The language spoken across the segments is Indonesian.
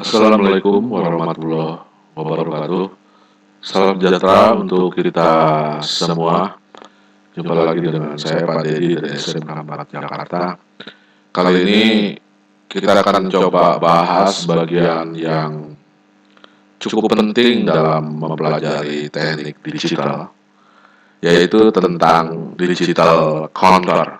Assalamualaikum warahmatullahi wabarakatuh. Salam sejahtera untuk kita semua. Jumpa lagi dengan saya Pak Dedi dari SMK 4 Jakarta. Kali ini kita akan coba bahas bagian yang cukup penting dalam mempelajari teknik digital, yaitu tentang digital counter.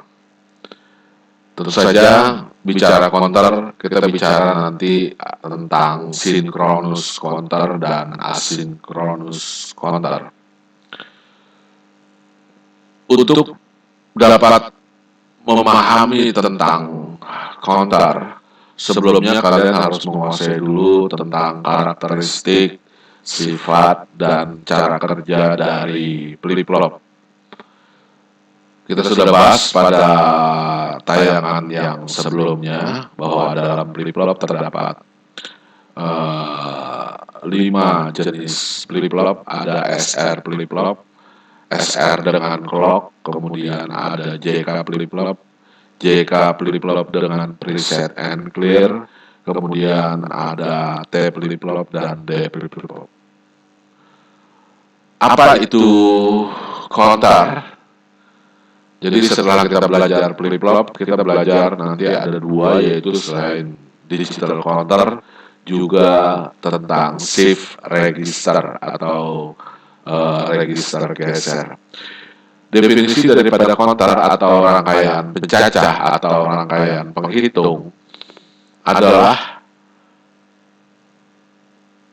Tentu saja bicara counter, kita bicara nanti tentang synchronous counter dan asynchronous counter. Untuk dapat memahami tentang counter, sebelumnya kalian harus menguasai dulu tentang karakteristik, sifat, dan cara kerja dari flip-flop. Kita sudah bahas pada tayangan yang sebelumnya bahwa dalam flip-flop terdapat 5 jenis flip-flop. Ada SR flip-flop, SR dengan clock, kemudian ada JK flip-flop, JK flip-flop dengan preset and clear, kemudian ada T flip-flop dan D flip-flop. Apa itu counter? Jadi setelah kita belajar flip-flop, kita belajar nanti ada 2, yaitu selain digital counter, juga tentang shift register atau register geser. Definisi daripada counter atau rangkaian pencacah atau rangkaian penghitung adalah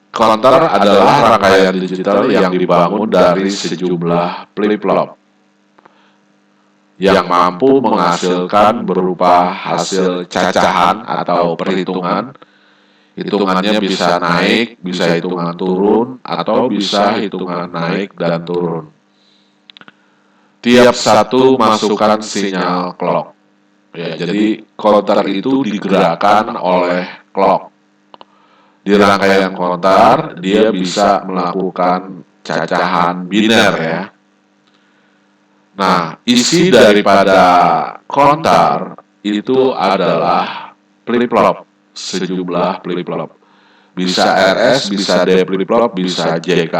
counter adalah rangkaian digital yang dibangun dari sejumlah flip-flop yang mampu menghasilkan berupa hasil cacahan atau perhitungan. Hitungannya bisa naik, bisa hitungan turun, atau bisa hitungan naik dan turun. Tiap satu masukkan sinyal clock. Ya, jadi counter itu digerakkan oleh clock. Di rangkaian counter, dia bisa melakukan cacahan biner ya. Nah, isi daripada counter itu adalah flip-flop, sejumlah flip-flop. Bisa RS, bisa D flip-flop, bisa JK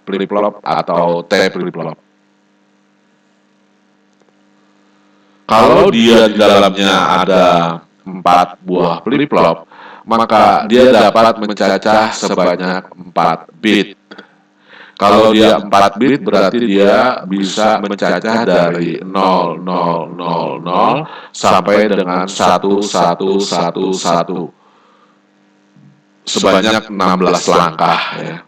flip-flop, atau T flip-flop. Kalau dia di dalamnya ada 4 buah flip-flop, maka dia dapat mencacah sebanyak 4 bit. Kalau dia 4 bit berarti dia bisa mencacah dari 0000 sampai dengan 1111 sebanyak 16 langkah ya.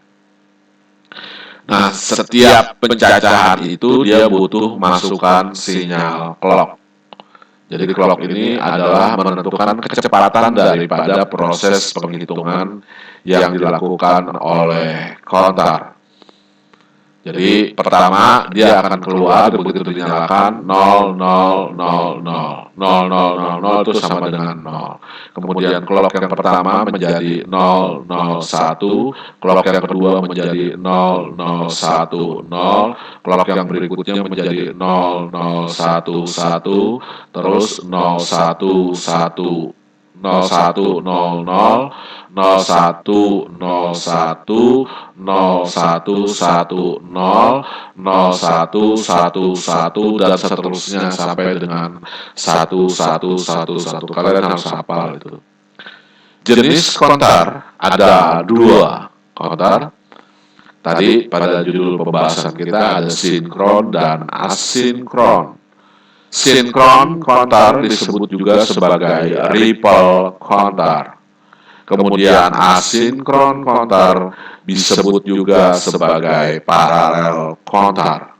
Nah, setiap pencacahan itu dia butuh masukan sinyal clock. Jadi clock ini adalah menentukan kecepatan daripada proses penghitungan yang dilakukan oleh counter. Jadi pertama dia akan keluar begitu dinyalakan 0000 itu sama dengan 0. Kemudian clock yang pertama menjadi 001, clock yang kedua menjadi 0010, clock yang berikutnya menjadi 0011, terus 0110, 0100, 0101, 0110, 0111 dan seterusnya sampai dengan 1111. Kalian harus hafal itu. Jenis counter ada 2 counter. Tadi pada judul pembahasan kita ada sinkron dan asinkron. Sinkron counter disebut juga sebagai ripple counter. Kemudian asinkron counter disebut juga sebagai parallel counter.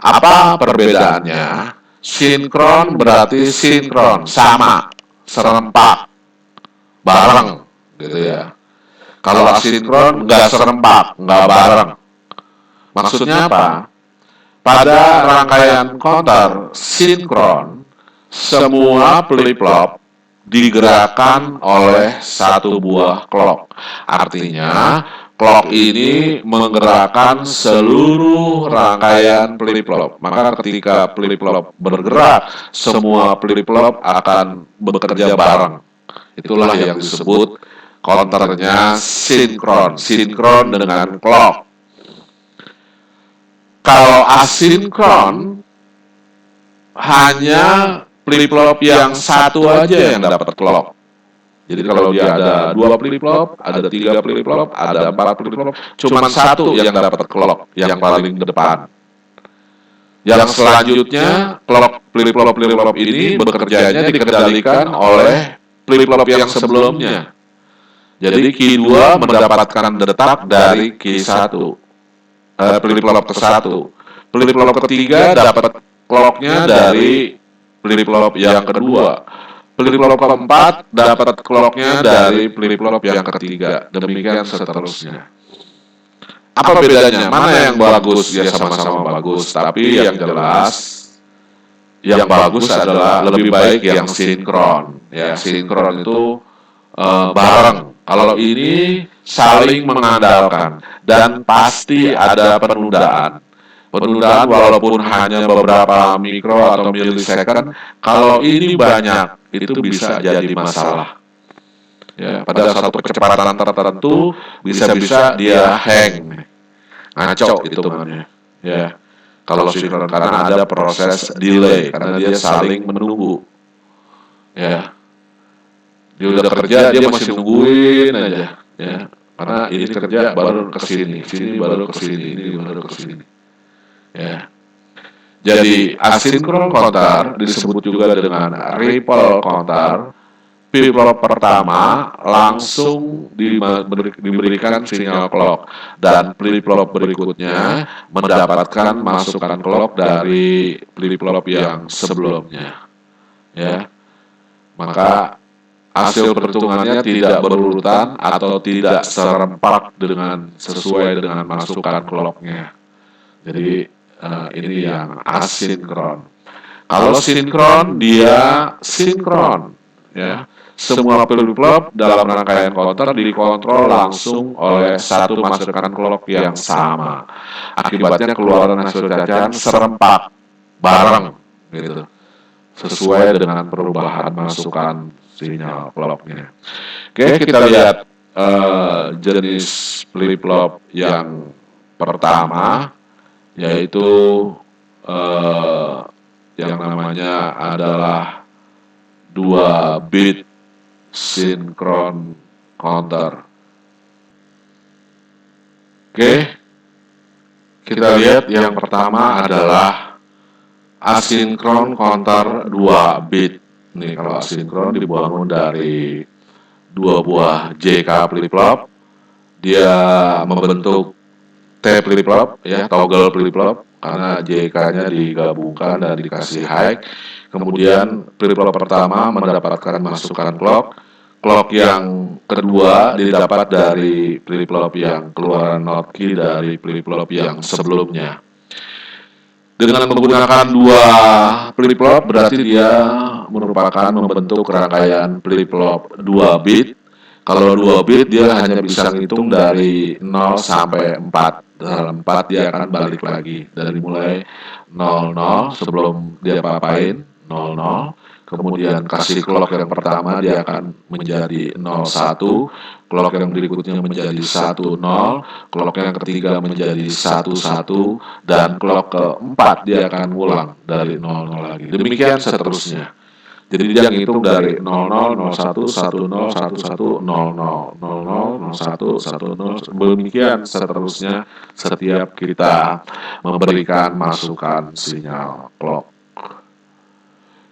Apa perbedaannya? Sinkron berarti sinkron, sama, serempak, bareng, gitu ya. Kalau asinkron nggak serempak, nggak bareng. Maksudnya apa? Pada rangkaian counter sinkron, semua flip-flop digerakkan oleh satu buah clock. Artinya, clock ini menggerakkan seluruh rangkaian flip-flop. Maka ketika flip-flop bergerak, semua flip-flop akan bekerja bareng. Itulah yang disebut counternya sinkron dengan clock. Kalau asinkron hanya flip-flop yang satu aja yang dapat clock. Jadi kalau dia ada 2 flip-flop, ada 3 flip-flop, ada 4 flip-flop, cuman satu yang dapat clock, yang paling depan. Yang selanjutnya, clock flip-flop ini bekerjanya dikendalikan oleh flip-flop yang sebelumnya. Jadi Q2 mendapatkan detak dari Q1, flip-flop ke-1. Flip-flop ketiga dapat clocknya dari flip-flop yang kedua. Flip-flop keempat dapat clocknya dari flip-flop yang ketiga. Demikian seterusnya. Apa bedanya? Mana yang bagus? Ya sama-sama bagus. Tapi yang jelas, yang bagus adalah lebih baik yang sinkron. Ya, sinkron itu bareng. Kalau ini saling mengandalkan dan pasti ada penundaan. Penundaan walaupun hanya beberapa mikro atau milisecond, kalau ini banyak itu bisa jadi masalah. Ya, pada satu kecepatan tertentu bisa-bisa dia hang, ngaco hitungannya. Ya, kalau sinkron karena ada proses delay karena dia saling menunggu. Ya, dia udah kerja dia masih nungguin aja. Ya, karena ini kerja baru ke sini baru ke sini, ini baru ke sini. Ya. Jadi asinkron counter disebut juga dengan ripple counter. Flip-flop pertama langsung diberikan sinyal clock dan flip-flop berikutnya mendapatkan masukan clock dari flip-flop yang sebelumnya. Ya, maka hasil perhitungannya tidak berurutan atau tidak serempak dengan sesuai dengan masukan clocknya. Jadi ini yang asinkron. Kalau sinkron dia sinkron, ya. Semua flip-flop dalam rangkaian counter dikontrol langsung oleh satu masukan clock yang sama. Akibatnya keluaran hasil cacahan serempak bareng, gitu, sesuai dengan perubahan masukan sinyal clocknya. Oke, kita lihat jenis flip-flop yang pertama, yaitu yang namanya adalah 2 bit sinkron counter. Oke, kita lihat yang pertama adalah asinkron counter 2 bit. Nih, kalau asinkron dibangun dari 2 buah JK flip-flop, dia membentuk T flip-flop, ya, toggle flip-flop, karena JK-nya digabungkan dan dikasih high. Kemudian flip-flop pertama mendapatkan masukan clock. Clock yang kedua didapat dari flip-flop yang keluaran not key dari flip-flop yang sebelumnya. Dengan menggunakan 2 flip-flop berarti dia merupakan membentuk rangkaian flip-flop 2 bit. Kalau 2 bit dia hanya bisa menghitung dari 0 sampai 4. Dalam 4 dia akan balik lagi dari mulai 00 sebelum dia papain 00. Kemudian kasih clock yang pertama dia akan menjadi 01, clock yang berikutnya menjadi 10, clock yang ketiga menjadi 11, dan clock keempat dia akan ulang dari 00 lagi. Demikian seterusnya. Jadi dia ngitung dari 00, 01, 10, 11, 00, 00, 01, 10, demikian seterusnya setiap kita memberikan masukan sinyal clock.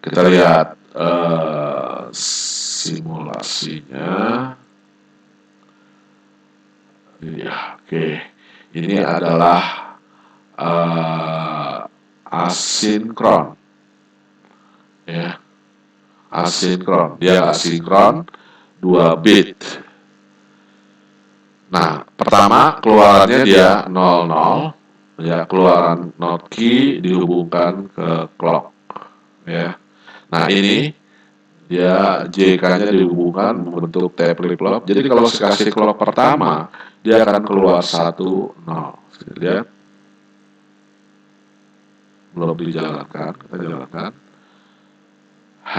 Kita lihat simulasinya. Ya, oke. Ini adalah asinkron. Ya. Asinkron. Dia asinkron 2 bit. Nah, pertama keluarannya dia 00. Ya, keluaran not key dihubungkan ke clock. Ya. Nah, ini dia JK-nya dihubungkan membentuk T flip-flop. Jadi kalau kasih clock pertama, dia akan keluar 1, 0. Lihat. Belum dijalankan, kita jalankan.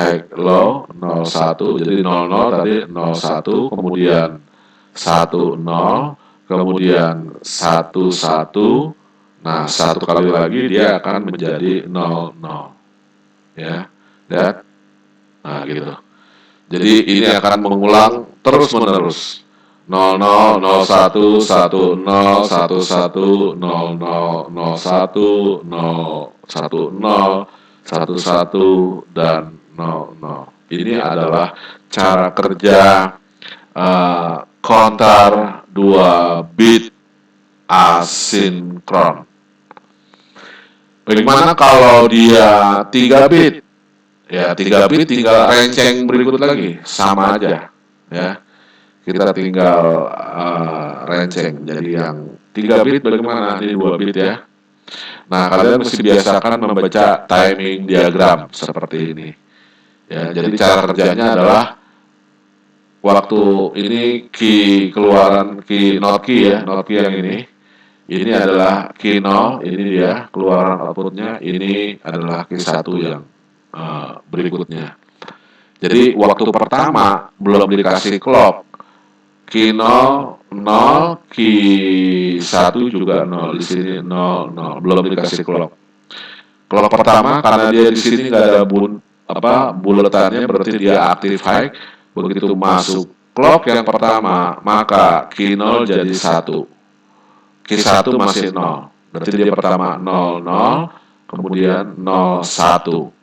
high low 01, jadi 00 tadi 01, kemudian 10, kemudian 11. Nah, satu kali lagi dia akan menjadi 00. Ya, lihat. Nah, gitu. Jadi ini akan mengulang terus-menerus. 00, 01, 10, 11, 00, 01, 010, 11, dan 00. Ini adalah cara kerja counter 2 bit asinkron. Bagaimana kalau dia 3 bit? Ya, 3 bit tinggal renceng berikut lagi, sama aja. Ya, kita tinggal renceng. Jadi yang 3 bit bagaimana? Ini 2 bit ya. Nah, kalian mesti biasakan membaca timing diagram seperti ini. Ya, jadi cara kerjanya adalah waktu ini key keluaran key not key ya, not key yang ini. Ini adalah key 0, ini dia keluaran outputnya, ini adalah key 1 yang berikutnya. Jadi waktu pertama belum dikasih clock, key 0, 0, key 1 juga 0, di sini 0, 0, belum dikasih clock. Clock pertama karena dia di sini nggak ada buletannya, berarti dia aktif high. Begitu masuk clock yang pertama, maka key 0 jadi 1. Key 1 masih 0. Berarti dia pertama 00, kemudian 01.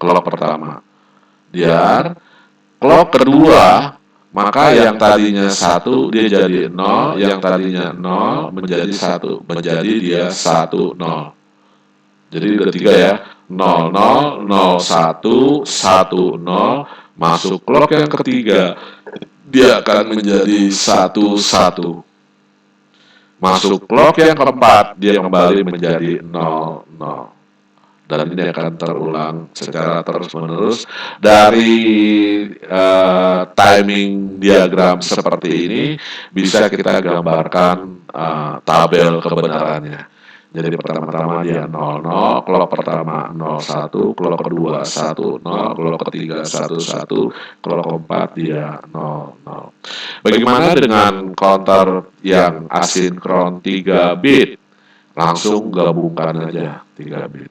Clock pertama. Biar clock kedua, maka yang tadinya 1 dia jadi 0, yang tadinya 0 menjadi 1, menjadi dia 1, 0. Jadi udah 3 ya. 00, 01, 10, masuk clock yang ketiga, dia akan menjadi 11. Masuk clock yang keempat, dia kembali menjadi 00. Dan ini akan terulang secara terus-menerus. Dari timing diagram seperti ini bisa kita gambarkan tabel kebenarannya. Jadi pertama-tama dia 00, clock pertama 01, clock kedua 10, clock ketiga 11, clock keempat dia 00. Bagaimana dengan counter yang asinkron 3 bit? Langsung gabungkan aja 3 bit.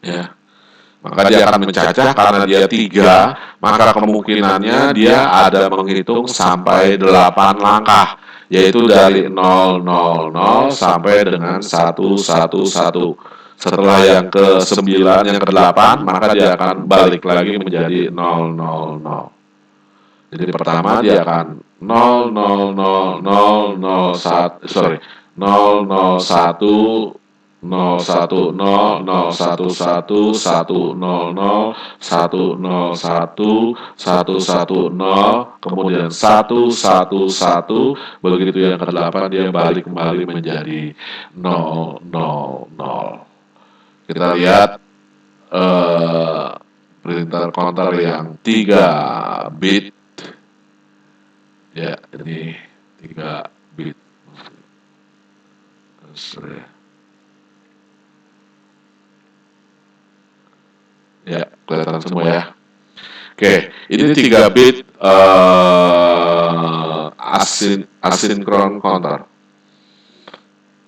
Ya, maka dia akan mencacah karena dia 3, maka kemungkinannya dia ada menghitung sampai 8 langkah, yaitu dari 000 sampai dengan 111. Setelah yang ke-9, yang ke-8, maka dia akan balik lagi menjadi 000. Jadi pertama dia akan 00001, sorry, 001, 010, 011, 100, 101, 110, kemudian 111, begitu yang ke-8 dia balik kembali menjadi 000. Kita lihat printer counter yang 3 bit. Ya, ini 3 bit. Ya, kelihatan semua ya. Oke, ini 3 bit asinkron counter.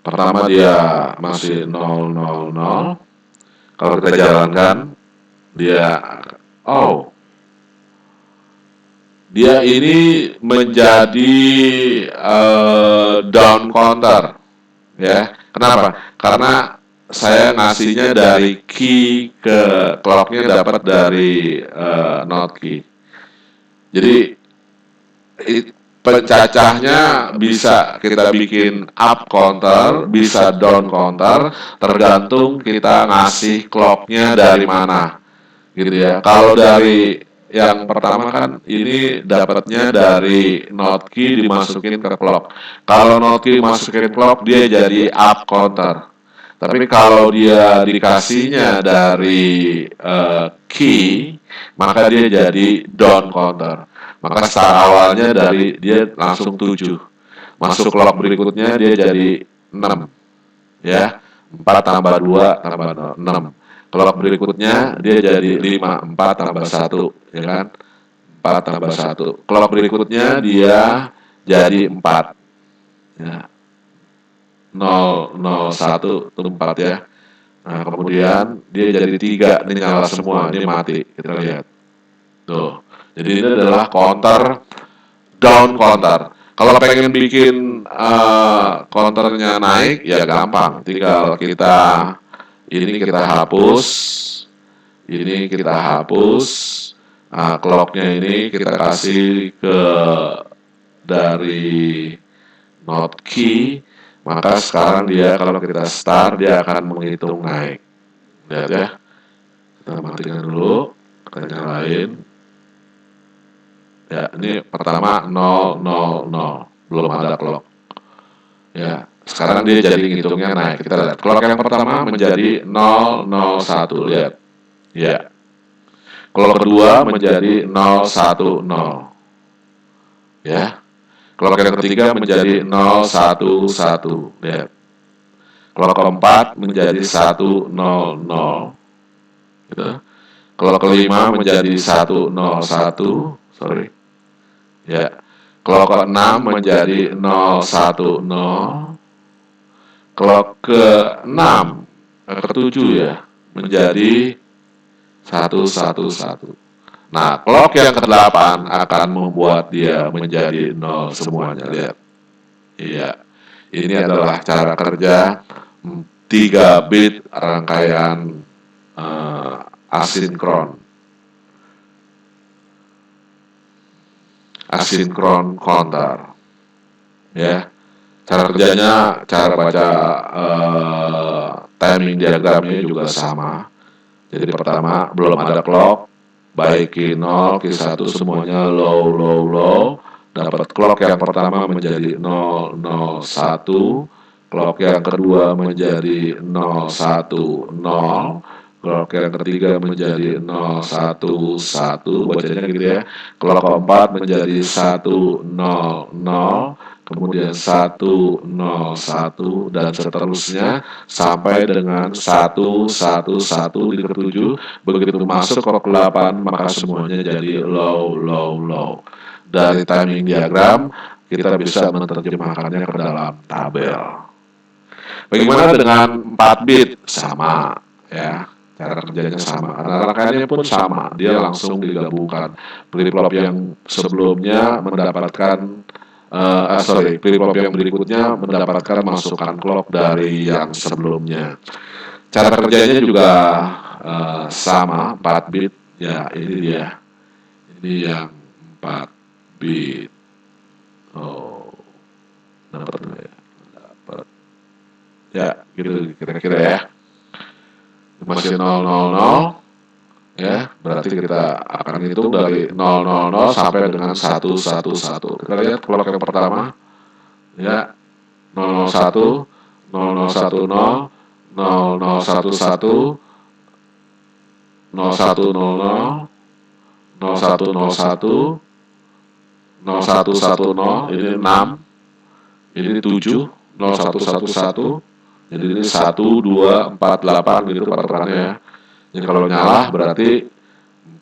Pertama dia masih 000. Kalau kita jalankan, dia dia ini menjadi down counter. Ya, kenapa? Karena saya ngasihnya dari key ke clocknya dapat dari not key. Jadi pencacahnya bisa kita bikin up counter, bisa down counter, tergantung kita ngasih clocknya dari mana, gitu ya. Kalau dari yang pertama kan ini dapatnya dari not key dimasukin ke clock. Kalau not key masukin clock dia jadi up counter. Tapi kalau dia dikasihnya dari key, maka dia jadi down counter. Maka start awalnya dari dia langsung 7. Masuk clock berikutnya dia jadi 6. Ya, 4 tambah 2 tambah 6. Clock berikutnya dia jadi 5, 4 tambah 1, ya kan? 4 tambah 1. Clock berikutnya dia jadi 4. Ya. 0, 0, 1, itu 4 ya. Nah, kemudian dia jadi 3, ini nyala semua, ini mati. Kita lihat. Tuh. Jadi ini adalah counter, down counter. Kalau pengen bikin counternya naik, ya gampang. Tinggal ini kita hapus, ini kita hapus. Nah, clocknya ini kita kasih ke dari not key, maka sekarang dia kalau kita start dia akan menghitung naik. Lihat ya, kita matikan dulu, kita nyalain. Ya, ini pertama 0, 0, 0, belum ada clock. Ya, sekarang dia jadi ngitungnya naik. Kita lihat, clock yang pertama menjadi 0, 0, 1, lihat. Ya, clock kedua menjadi 0, 1, 0. Ya, clock yang ketiga menjadi 0, 1, 1, lihat. Clock keempat menjadi 1, 0, 0. Gitu. Clock kelima menjadi 1, 0, 1. Sorry. Ya. Clock ke-6 menjadi 0, 1, 0. Clock ke-6, ke-7 ya, menjadi 1, 1, 1. Nah, clock yang ke-8 akan membuat dia menjadi 0 semuanya. Lihat. Iya. Ini adalah cara kerja 3 bit rangkaian asinkron counter. Ya, cara kerjanya, cara baca timing diagramnya juga sama. Jadi pertama belum ada clock, baik Q0, Q1 semuanya low, low, low. Dapat clock yang pertama menjadi 0, 0, 1. Clock yang kedua menjadi 0, 1, 0. Clock yang ketiga menjadi 0, 1, 1. Bacanya gitu ya. Clock keempat menjadi 1, 0, 0. Kemudian 1, 0, 1, dan seterusnya sampai dengan 1, 1, 1 di ke-7. Begitu masuk ke 8, maka semuanya jadi low, low, low. Dari timing diagram, kita bisa menerjemahkannya ke dalam tabel. Bagaimana dengan 4 bit? Sama, ya. Cara kerjanya sama. Rangkaiannya pun sama. Dia langsung digabungkan. Flip-flop yang sebelumnya mendapatkan flip-flop yang berikutnya mendapatkan masukan clock dari yang sebelumnya. Cara kerjanya juga sama, 4 bit. Ya, ini dia. Ini yang 4 bit. Oh, dapat ya. Dapat. Ya, gitu kira-kira ya. Masih 000. Ya, berarti kita akan hitung dari 000 sampai dengan 111. Kita lihat clock yang pertama. Ya, 001, 0010, 0011, 0100, 0101, 0110, ini 6, ini 7, 0111, jadi ini 1, 2, 4, 8 gitu peraturannya ya. Jadi kalau nyala berarti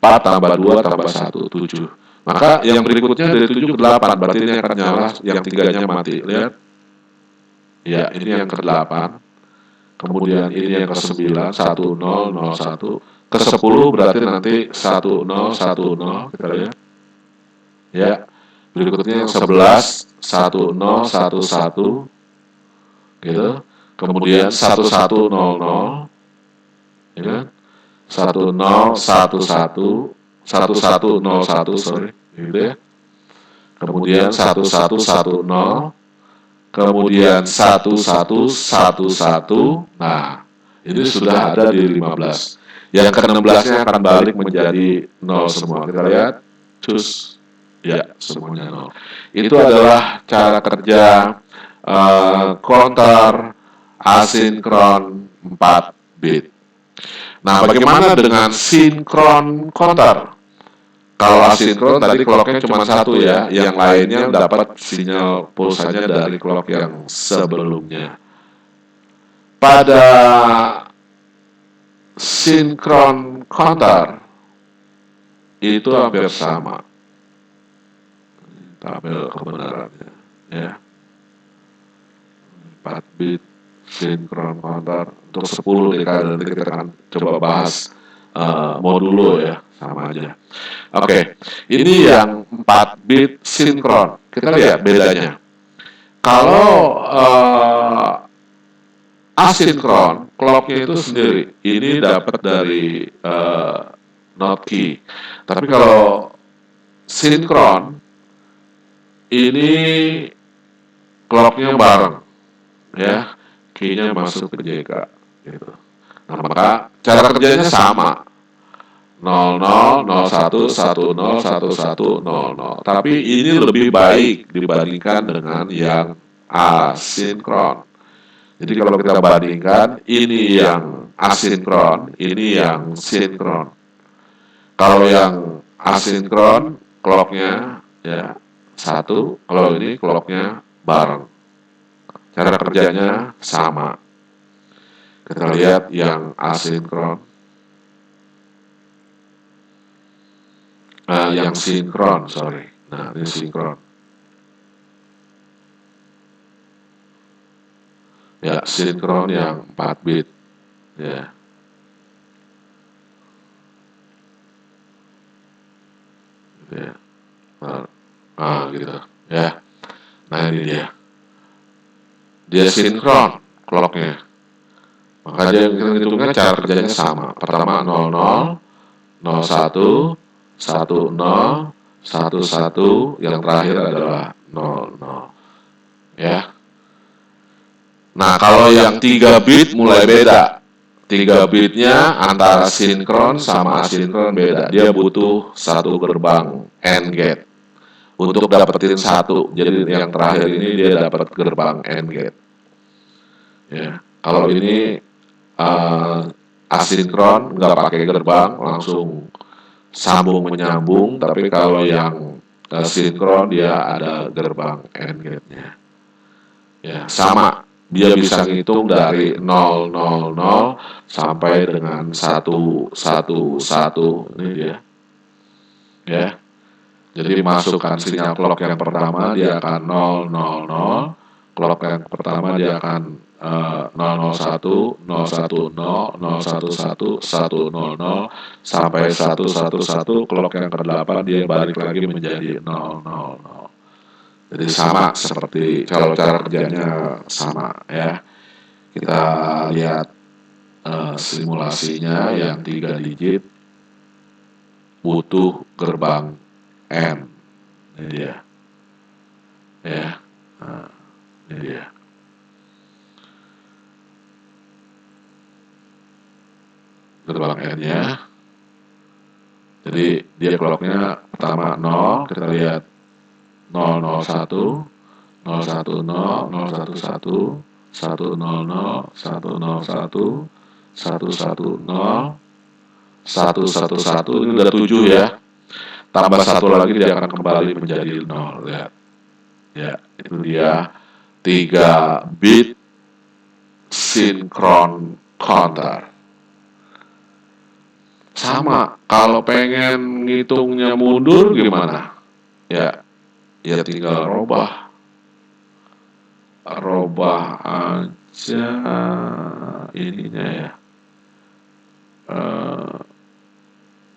4 tambah 2 tambah 1, 7. Maka yang berikutnya dari 7 ke 8, berarti ini akan nyala, yang tiganya mati. Lihat. Ya, ini yang ke-8. Kemudian ini yang ke-9, 1001. Ke-10 berarti nanti 1010, kita lihat. Ya. Berikutnya yang 11, 1011, gitu. Kemudian 1100, ya kan? 1011, 1101, sorry, gitu ya. Kemudian 1110, kemudian 1111. Nah, ini sudah ada di 15. Yang ke-16-nya akan balik menjadi 0 semua. Kita lihat, cus, ya semuanya 0. Itu adalah cara kerja counter asinkron 4 bit. Nah, bagaimana dengan sinkron counter? Kalau asinkron tadi clocknya cuma satu ya, yang lainnya dapat sinyal pulsanya dari clock yang sebelumnya. Pada sinkron counter itu hampir sama tabel kebenarannya, ya. 4 bit sinkron counter untuk 10 dekade. Nanti kita akan coba bahas modulo, ya, sama aja. Oke, ini yang 4 bit sinkron. Kita lihat bedanya. Kalau asinkron, clocknya itu sendiri. Ini dapat dari not key. Tapi kalau sinkron, ini clocknya bareng, ya, key-nya masuk ke JK, gitu. Nah, maka cara kerjanya sama. 00, 01, 10, 11, 00. Tapi ini lebih baik dibandingkan dengan yang asinkron. Jadi kalau kita bandingkan, ini yang asinkron, ini yang sinkron. Kalau yang asinkron, clocknya, ya, satu. Kalau ini clocknya bareng. Cara kerjanya sama. Kita lihat yang asinkron. Yang sinkron, sorry. Nah, ini sinkron. Ya, sinkron yang 4 bit. Ya. Ya. Gitu. Ya. Nah, ini dia. Dia sinkron clocknya. Maka dia hitungnya cara kerjanya sama. Pertama 00, 01, 10, 11, yang terakhir adalah 00. Ya. Nah, kalau yang 3 bit mulai beda. 3 bitnya antara sinkron sama asinkron beda. Dia butuh satu gerbang AND gate untuk dapetin satu. Jadi yang terakhir ini dia dapat gerbang AND gate. Ya. Kalau ini asinkron nggak pakai gerbang, langsung sambung menyambung. Tapi kalau yang sinkron dia ada gerbang AND gate-nya. Ya, sama. Dia bisa ngitung dari 000 sampai dengan 111. Ini dia. Ya. Jadi masukkan sinyal clock yang pertama dia akan 000, clock yang pertama dia akan 001, 010, 011, 100 sampai 111, clock yang ke-8 dia balik lagi menjadi 000. Jadi sama seperti kalau cara kerjanya sama, ya. Kita lihat simulasinya yang 3 digit butuh gerbang AND. Ini dia. Ya. Nah, ini dia. Gerbang AND-nya. Jadi dia clocknya pertama 0, kita lihat 001, 010, 011, 100, 101, 110, 111, ini udah 7, ya. Tambah satu lagi dia akan kembali menjadi 0. Lihat. Ya, itu dia 3 bit sinkron counter. Sama, kalau pengen ngitungnya mundur gimana? Ya, ya tinggal robah aja ininya, ya.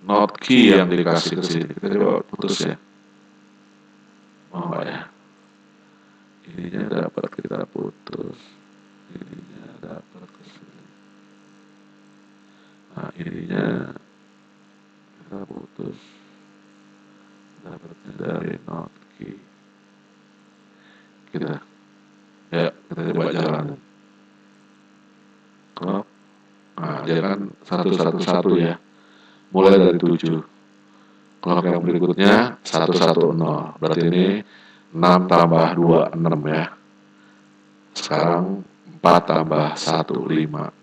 Not key yang dikasih ke sini. Kita coba putus, ya. Oh, ya. Ininya dapat kita putus. Ininya dapat ke sini. Nah, ininya kita putus. Dapatnya dari not key. Kita coba jalan. Clock. Nah, dia kan 111, ya. Mulai dari 7. Clock yang berikutnya 110. Berarti ini 6 tambah 2, 6, ya. Sekarang 4 tambah 1, 5.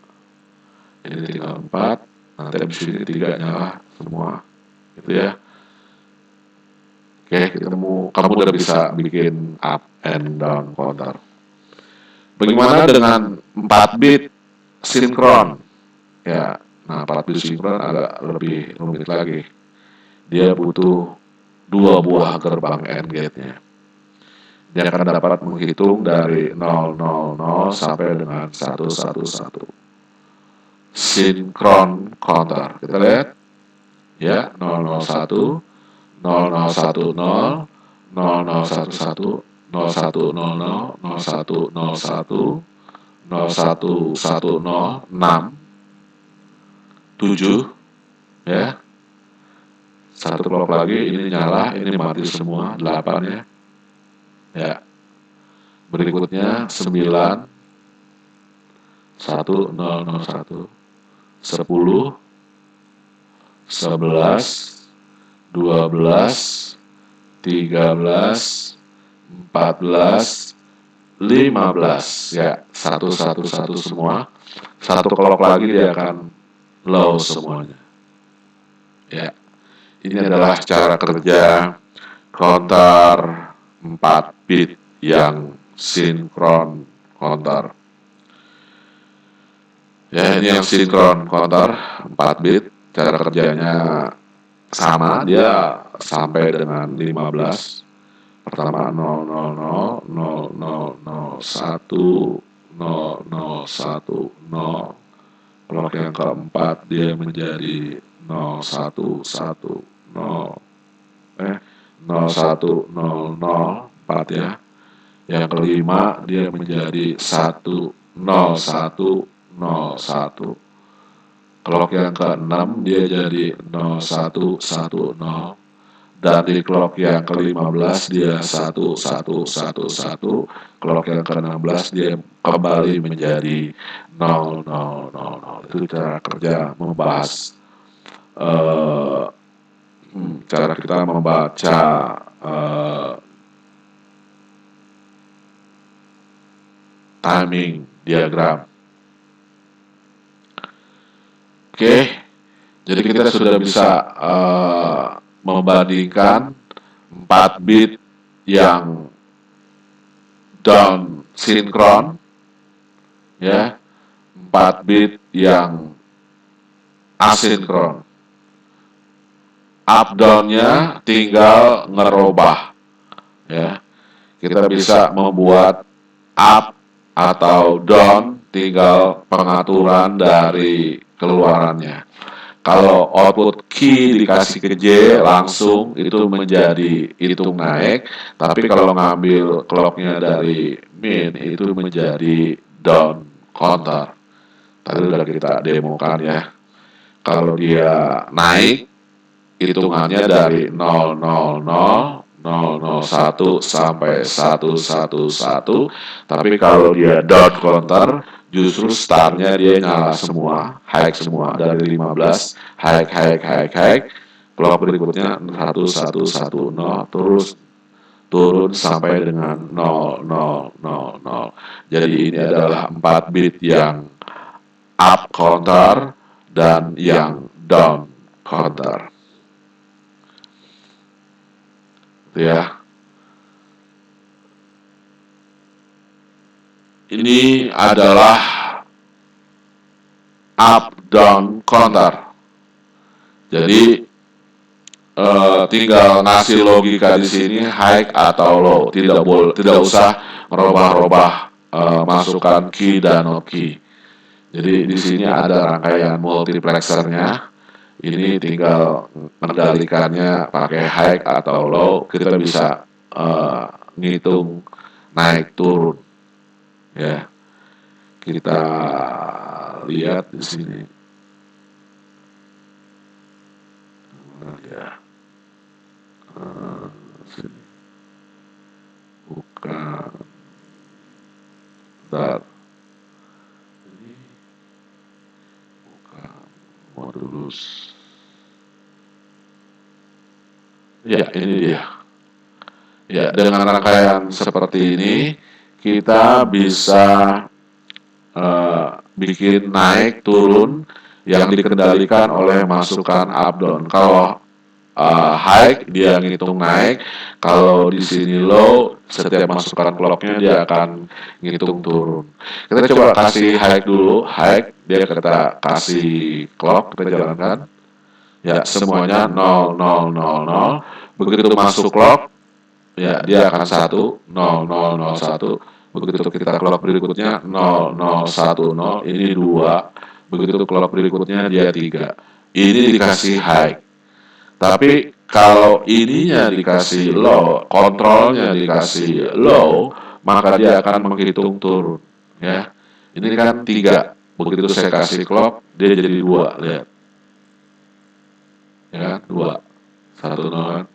Ini tinggal 4. Nanti habis ini 3 nyala semua. Gitu, ya. Oke, kamu udah bisa bikin up and down counter. Bagaimana dengan 4 bit sinkron? Ya, Nah, 4 bit sinkron agak lebih rumit lagi. Dia butuh 2 buah gerbang AND gate-nya. Dia akan dapat menghitung dari 000 sampai dengan 111. Sinkron counter. Kita lihat ya, 001, 0010, 0011, 0100, 0101, 0110, 6, 7, ya. Satu clock lagi, ini nyala, ini mati semua, 8 ya. Ya. Berikutnya 9, 1001, 10, 11, 12, 13, 14, 15 ya, 111 semua. Satu clock lagi dia akan low semuanya. Ya. Ini adalah cara kerja counter 4 bit yang sinkron counter. Ya, ini yang sinkron counter 4 bit. Cara kerjanya sama, dia sampai dengan 15. Pertama 000, 0001, 0010. Clock yang keempat dia menjadi 0110, 01004 ya. Yang kelima dia menjadi 10101. Clock yang keenam dia jadi 0110. Dan di clock yang ke-15 dia 1111. Clock yang ke-16 dia kembali menjadi 0000. Itu cara kerja membahas cara kita membaca timing diagram. Oke, jadi kita sudah bisa membandingkan 4 bit yang down sinkron, ya, 4 bit yang asinkron. Up down-nya tinggal ngerubah, ya. Kita bisa membuat up atau down, tinggal pengaturan dari keluarannya. Kalau output key dikasih ke J langsung itu menjadi hitung naik, tapi kalau ngambil clocknya dari min itu menjadi down counter. Tadi udah kita demokan ya. Kalau dia naik, hitungannya dari 000, 001 sampai 111. Tapi kalau dia down counter, justru startnya dia nyala semua, high semua dari 15, high. Clock berikutnya 1110 terus turun sampai dengan 0000. Jadi ini adalah 4 bit yang up counter dan yang down counter. Ya. Ini adalah up down counter. Jadi tinggal ngasih logika di sini high atau low, tidak usah merubah-rubah masukkan key dan no key. Jadi di sini ada rangkaian multiplexernya. Ini tinggal mengendalikannya pakai high atau low, kita bisa ngitung naik turun. Ya, kita lihat di sini. Ya, sini. Bukan. Bentar. Ini bukan modulus. Ya, ini dia. Ya, dengan rangkaian seperti ini kita bisa bikin naik turun yang dikendalikan oleh masukan up down. Kalau high dia ngitung naik, kalau di sini low setiap masukan clocknya dia akan ngitung turun. Kita coba kasih high dulu, high dia kita kasih clock, kita jalankan. Ya, semuanya 0000. Begitu masuk clock, ya dia akan 10001. Begitu kita clock berikutnya 0010, ini 2. Begitu clock berikutnya dia 3. Ini dikasih high. Tapi kalau ininya dikasih low, kontrolnya dikasih low, maka dia akan menghitung turun. Ya, ini kan 3. Begitu saya kasih clock, dia jadi 2. Lihat, ya kan? 2, 1, 0 kan?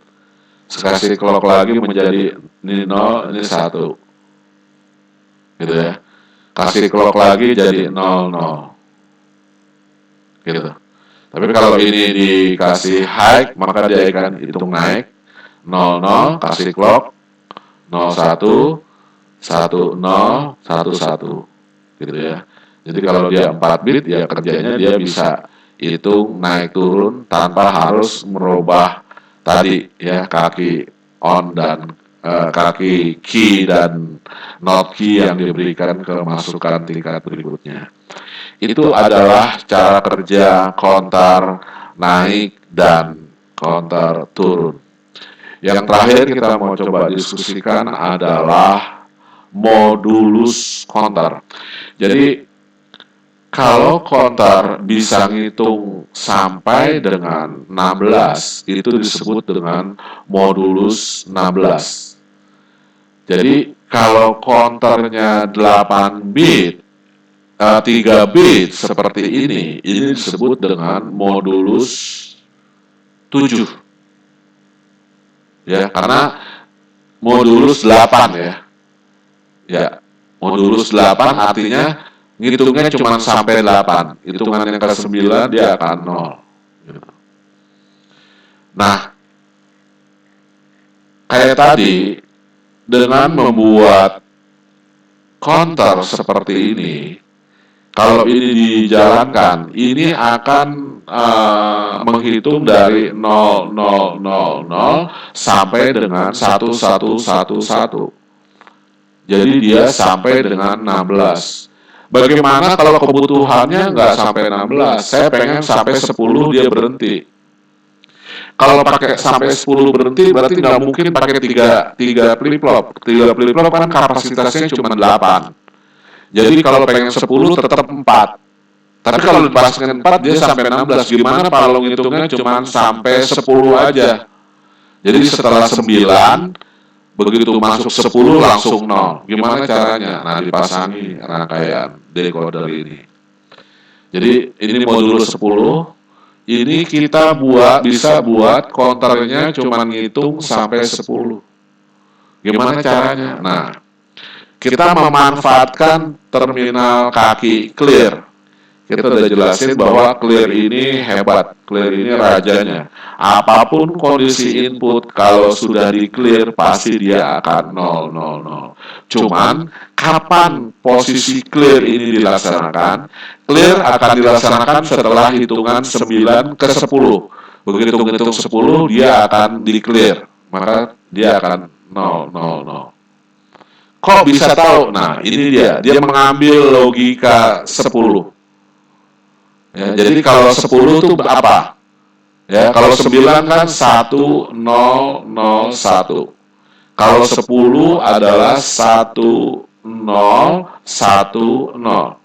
Saya kasih clock lagi menjadi ini 0, ini 1. Gitu ya. Kasih clock lagi jadi 00. Gitu. Tapi kalau ini dikasih high, maka dia akan hitung naik. 00, kasih clock 01, 10, 11. Gitu ya. Jadi kalau dia 4 bit, ya kerjanya dia bisa hitung naik turun tanpa harus merubah tadi ya kaki on dan kaki key dan not key yang diberikan ke masukan tingkat berikutnya. Itu adalah cara kerja counter naik dan counter turun. Yang terakhir kita mau coba diskusikan adalah modulus counter. Jadi kalau counter bisa ngitung sampai dengan 16, itu disebut dengan modulus 16. Jadi kalau counternya 8 bit, 3 bit seperti ini disebut dengan modulus 7. Ya, karena modulus 8 ya. Ya, modulus 8 artinya ngitungnya cuma sampai 8. Hitungan yang ke-9 dia akan 0. Nah, kayak tadi, dengan membuat counter seperti ini, kalau ini dijalankan, ini akan menghitung dari 0000 sampai dengan 1111. Jadi dia sampai dengan 16. Bagaimana kalau kebutuhannya nggak sampai 16? Saya pengen sampai 10 dia berhenti. Kalau pakai sampai 10 berhenti berarti nggak mungkin pakai 3 flip flop. 3 flip flop kan kapasitasnya cuma 8. Jadi kalau pengen 10 tetap 4. Tapi kalau dipasangkan 4 dia sampai 16. Gimana kalau ngitungnya cuma sampai 10 aja? Jadi setelah 9 begitu masuk 10 langsung 0. Gimana caranya? Nah, dipasangi rangkaian decoder ini. Jadi ini modulus 10. Ini kita bisa buat counternya cuma ngitung sampai 10. Gimana caranya? Nah, kita memanfaatkan terminal kaki clear. Kita udah jelasin bahwa clear ini hebat, clear ini rajanya. Apapun kondisi input, kalau sudah di clear pasti dia akan 000. Cuman kapan posisi clear ini dilaksanakan? Clear akan dilaksanakan setelah hitungan 9 ke 10. Begitu hitung 10 dia akan di clear, maka dia akan 000. Kok bisa tahu? Nah, ini dia mengambil logika 10. Ya, jadi kalau 10 itu apa? Ya, kalau 9 kan 1001. Kalau 10 adalah 1010.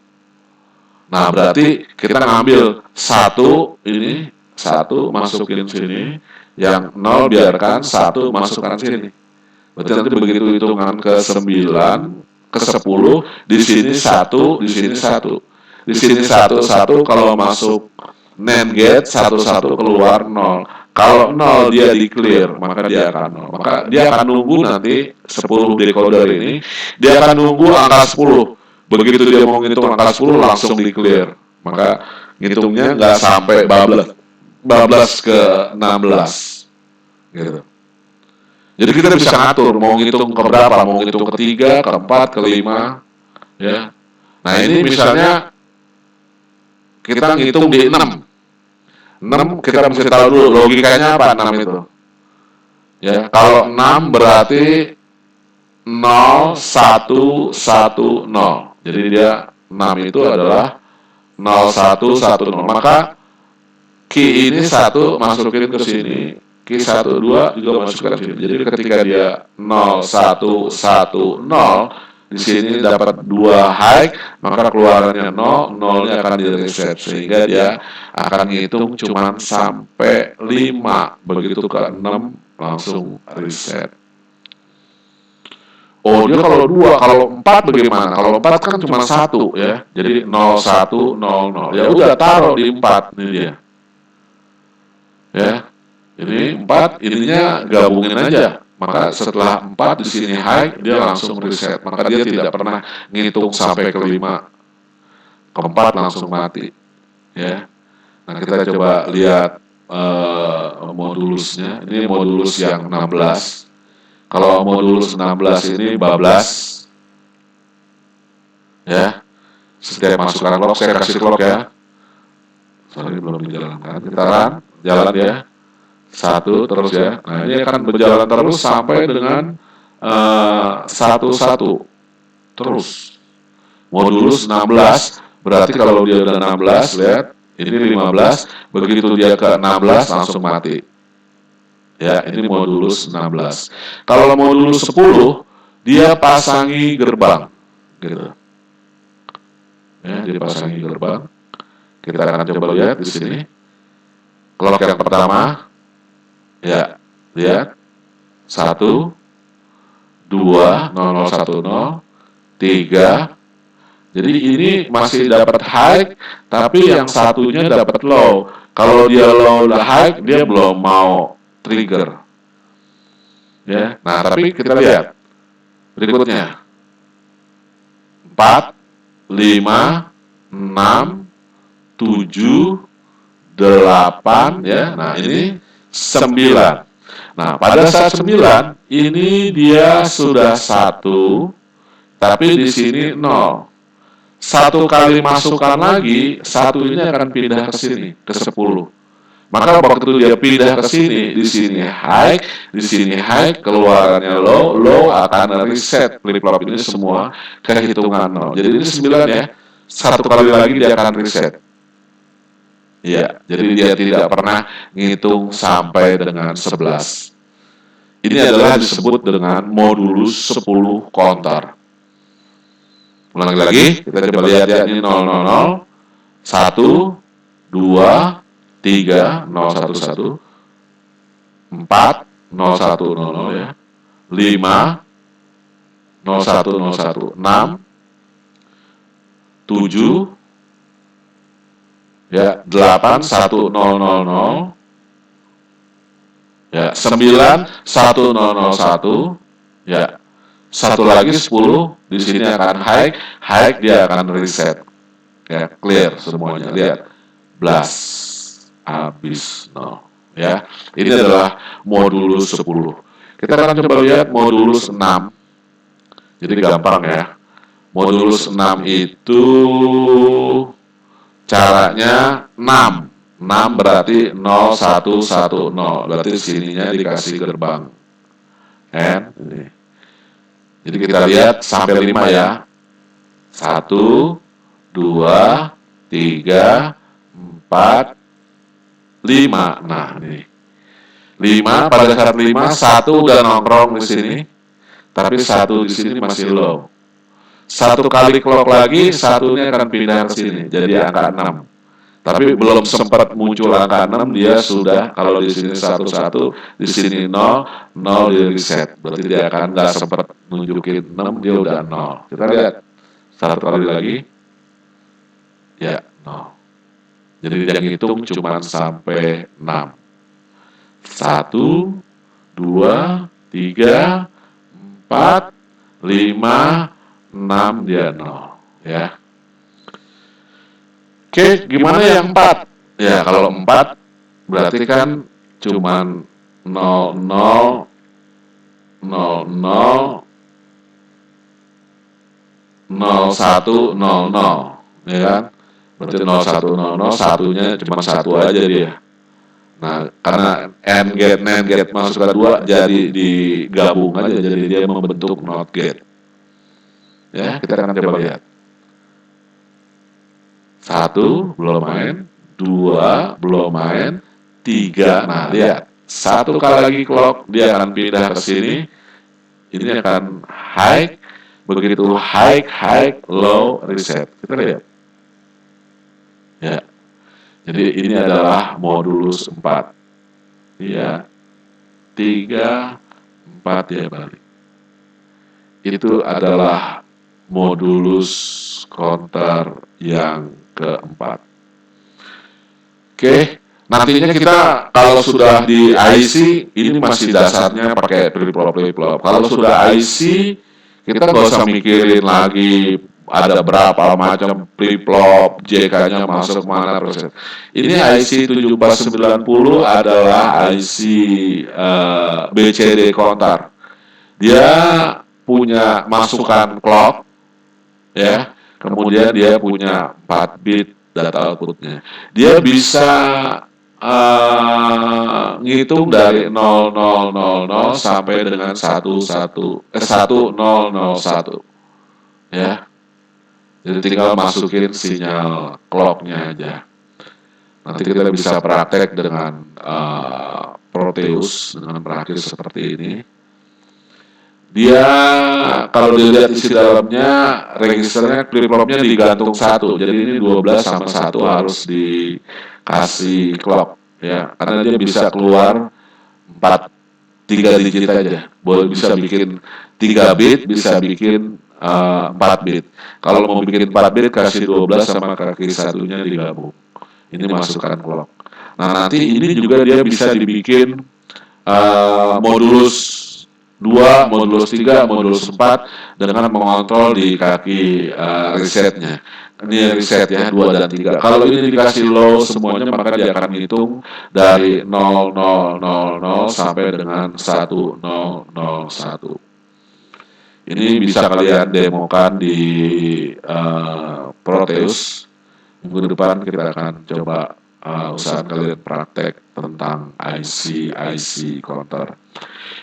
Nah, berarti kita ngambil 1 ini, 1 masukin sini, yang 0 biarkan, 1 masukkan sini. Berarti nanti begitu hitungan ke 9, ke 10, di sini 1, di sini 1. Di sini 1, kalau masuk NAND gate 1 keluar 0. Kalau 0 dia di clear, maka dia akan 0. Maka dia akan nunggu nanti 10 decoder ini, dia akan nunggu angka 10. Begitu dia mau ngitung angka 10 langsung di clear. Maka ngitungnya nggak sampai bablas ke 16. Gitu. Jadi kita bisa ngatur mau ngitung ke berapa, mau ngitung ke 3, ke 4, ke 5, ya. Nah, ini misalnya kita ngitung di 6. 6 kita mesti tahu dulu logikanya apa 6 itu. Ya, kalau 6 berarti 0, 1, 1, 0. Jadi dia 6 itu adalah 0, 1, 1, 0. Maka key ini 1 masukin ke sini, key 1, 2 juga masukkan ke sini. Jadi ketika dia 0, 1, 1, 0, di sini dapat 2 high, maka keluarannya 0, 0-nya akan di reset. Sehingga dia akan ngitung cuma sampai 5. Begitu ke 6, langsung reset. Oh, dia kalau 2, kalau 4 bagaimana? Kalau 4 kan cuma 1 ya. Jadi 0, 1, 0, 0. Ya udah taruh di 4 ini dia. Ya. Ini 4, ininya gabungin aja. Maka setelah 4 di sini high, dia langsung reset. Maka dia tidak pernah ngitung sampai ke 5. Keempat langsung mati. Ya. Nah, kita coba lihat modulusnya. Ini modulus yang 16. Kalau modulus 16 ini bablas. Ya. Setiap masukan clock, saya kasih clock ya. Sorry, belum dijalankan. Kita jalan ya. 1 terus ya. Nah, ini akan berjalan terus sampai dengan 1 terus. Modulus 16, berarti kalau dia udah 16, lihat, ini 15, begitu dia ke 16 langsung mati. Ya, ini modulus 16. Kalau modulus 10, dia pasangi gerbang. Gitu. Ya, dia pasangi gerbang. Kita akan coba lihat di sini. Clock yang pertama, ya, lihat. 1, 2, 0, 1, 0, 3. Jadi ini masih dapat high, tapi yang satunya dapat low. Kalau dia low dan high, dia belum mau trigger. Ya, nah tapi kita lihat berikutnya. 4, 5, 6, 7, 8, ya. Nah, ini 9. Nah, pada saat 9, ini dia sudah 1, tapi di sini 0. 1 kali masukkan lagi, 1 ini akan pindah ke sini, ke 10. Maka waktu dia pindah ke sini, di sini high, keluarannya low, low akan reset flip-flop ini semua ke hitungan 0. Jadi ini 9 ya, 1 kali lagi dia akan reset. Ya, jadi dia tidak pernah ngitung sampai dengan 11. Ini adalah disebut dengan modulus 10 counter. Ulangi lagi, kita coba lihat ya, ini 000, 1, 2, 3, 011, 4, 0100 ya, 5, 0101, 6, 7, ya, 8, 1000, ya, 9, 1001, ya, satu lagi 10, di sini akan high dia akan reset. Ya, clear semuanya. Lihat. Blast. Habis 0. Ya. Ini adalah modulus 10. Kita akan coba lihat modulus 6. Jadi gampang ya. Modulus 6 itu caranya 6. 6 berarti 0110. Berarti sininya dikasih gerbang. And ini. Jadi kita lihat sampai 5 ya. 1, 2, 3, 4, 5. Nah, ini. 5, pada saat 5, 1 udah nongkrong di sini. Tapi 1 di sini masih low. 1 kali clock lagi, 1-nya akan pindah ke sini. Jadi angka 6. Tapi belum sempat muncul angka 6, dia sudah, kalau di sini 1, 1, di sini 0, 0 di reset. Berarti dia akan nggak sempat nunjukin 6, dia udah 0. Kita lihat. 1 kali lagi, ya 0. Jadi yang hitung cuma sampai 6. 1, 2, 3, 4, 5, 6, dia 0. Ya. Oke, gimana yang 4? Ya, kalau 4 berarti kan cuman 0, 0, 0, 0, 0, 1, 0, 0. Ya kan? Berarti 0, 1, 0, 0, satunya cuma 1 aja dia. Nah, karena AND gate, NAND gate masuk ke dua, jadi digabung aja, jadi dia membentuk NOT gate. Ya, kita akan coba lihat. 1 belum main, 2 belum main, 3. Nah, lihat. 1 kali lagi clock, dia akan pindah ke sini. Ini akan high, begitu high, low, reset. Kita lihat. Ya. Jadi ini adalah modulus 4. Ya. 3, 4 dia balik. Itu adalah modulus counter yang keempat. Oke, nantinya kita kalau sudah di IC, ini masih dasarnya pakai flip-flop. Kalau sudah IC, kita nggak usah mikirin lagi ada berapa macam flip-flop, JK-nya masuk mana persen. Ini IC 1790 adalah IC BCD counter. Dia punya masukan clock, ya. Kemudian dia punya 4 bit data outputnya. Dia bisa ngitung dari 0000 sampai dengan 1001, ya. Jadi tinggal masukin sinyal clocknya aja. Nanti kita bisa praktek dengan Proteus dengan perakit seperti ini. Dia kalau dilihat isi dalamnya registernya flip-flopnya digantung 1, jadi ini 12 sama 1 harus dikasih clock, ya, karena dia bisa keluar 3 digit aja, boleh bisa bikin 3 bit, bisa bikin 4 bit. Kalau mau bikin 4 bit kasih 12 sama kaki satunya digabung, ini masukkan clock. Nah, nanti ini juga dia bisa dibikin modulus 2, modulus 3, modulus 4 dengan mengontrol di kaki resetnya. Ini reset ya, 2 dan 3. Kalau ini dikasih low semuanya, maka dia akan hitung dari 0000 sampai dengan 1001. Ini bisa kalian demokan di Proteus. Minggu depan kita akan coba usahakan kalian praktek tentang IC counter.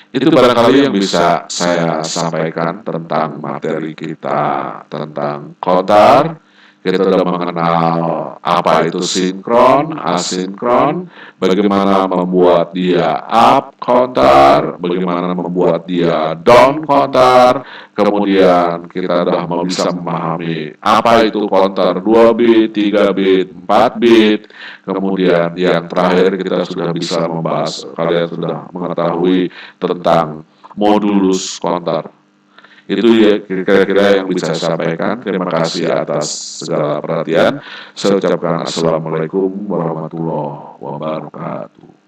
Itu barangkali yang bisa saya sampaikan tentang materi kita tentang counter. Kita sudah mengenal apa itu sinkron, asinkron, bagaimana membuat dia up counter, bagaimana membuat dia down counter, kemudian kita sudah bisa memahami apa itu counter 2 bit, 3 bit, 4 bit, kemudian yang terakhir kita sudah bisa membahas, kalian sudah mengetahui tentang modulus counter. Itu ya kira-kira yang bisa saya sampaikan. Terima kasih atas segala perhatian. Saya ucapkan assalamualaikum warahmatullahi wabarakatuh.